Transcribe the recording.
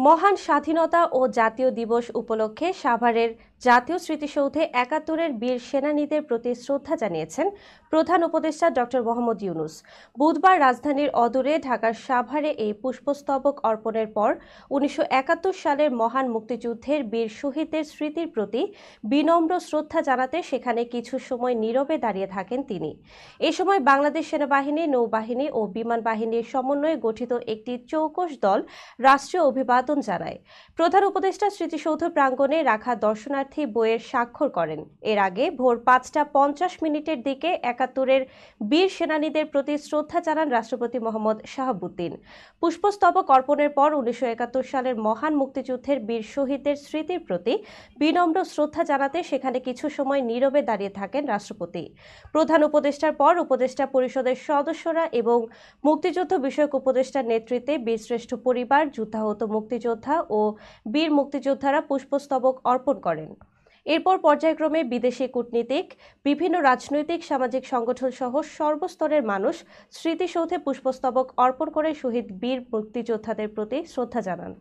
মহান স্বাধীনতা ও জাতীয় দিবস উপলক্ষে সাভারের জাতীয় স্মৃতিসৌধে ৭১-এর বীর সেনানীদের প্রতি শ্রদ্ধা জানিয়েছেন প্রধান উপদেষ্টা ডক্টর মোহাম্মদ ইউনূস। বুধবার রাজধানীর অদূরে ঢাকার সাভারে এই পুষ্পস্তবক অর্পণের পর ১৯৭১ সালের মহান মুক্তিযুদ্ধের বীর শহীদদের স্মৃতির প্রতি বিনম্র শ্রদ্ধা জানাতে সেখানে কিছু সময় নীরবে দাঁড়িয়ে থাকেন তিনি। এ সময় বাংলাদেশ সেনাবাহিনী, নৌবাহিনী ও বিমান বাহিনীর সমন্বয়ে গঠিত একটি চৌকস দল রাষ্ট্রীয় অভিবাদন জানায়। প্রধান উপদেষ্টা স্মৃতিসৌধ প্রাঙ্গণে রাখা দর্শনার্থী বইয়ের স্বাক্ষর করেন। এর আগে ভোর ৫টা ৫০ মিনিটের দিকে ৭১-এর বীর সেনানীদের প্রতি শ্রদ্ধা জানান রাষ্ট্রপতি মোহাম্মদ শাহাবুদ্দিন। পুষ্পস্তবক অর্পণের পর ১৯৭১ সালের মহান মুক্তিযুদ্ধের বীর শহীদদের স্মৃতির প্রতি বিনম্র শ্রদ্ধা জানাতে সেখানে কিছু সময় নীরবে দাঁড়িয়ে থাকেন রাষ্ট্রপতি। প্রধান উপদেষ্টার পর উপদেষ্টা পরিষদের সদস্যরা এবং মুক্তিযুদ্ধ বিষয়ক উপদেষ্টার নেতৃত্বে বীরশ্রেষ্ঠ পরিবার, যুদ্ধাহত মুক্তিযোদ্ধা ও বীর মুক্তিযোদ্ধারা পুষ্পস্তবক অর্পণ করেন। এরপর পর্যায়ক্রমে বিদেশি কূটনীতিক, বিভিন্ন রাজনৈতিক সামাজিক সংগঠন সহ সর্বস্তরের মানুষ স্মৃতিসৌধে পুষ্পস্তবক অর্পণ করে শহীদ বীর মুক্তিযোদ্ধাদের প্রতি শ্রদ্ধা জানান।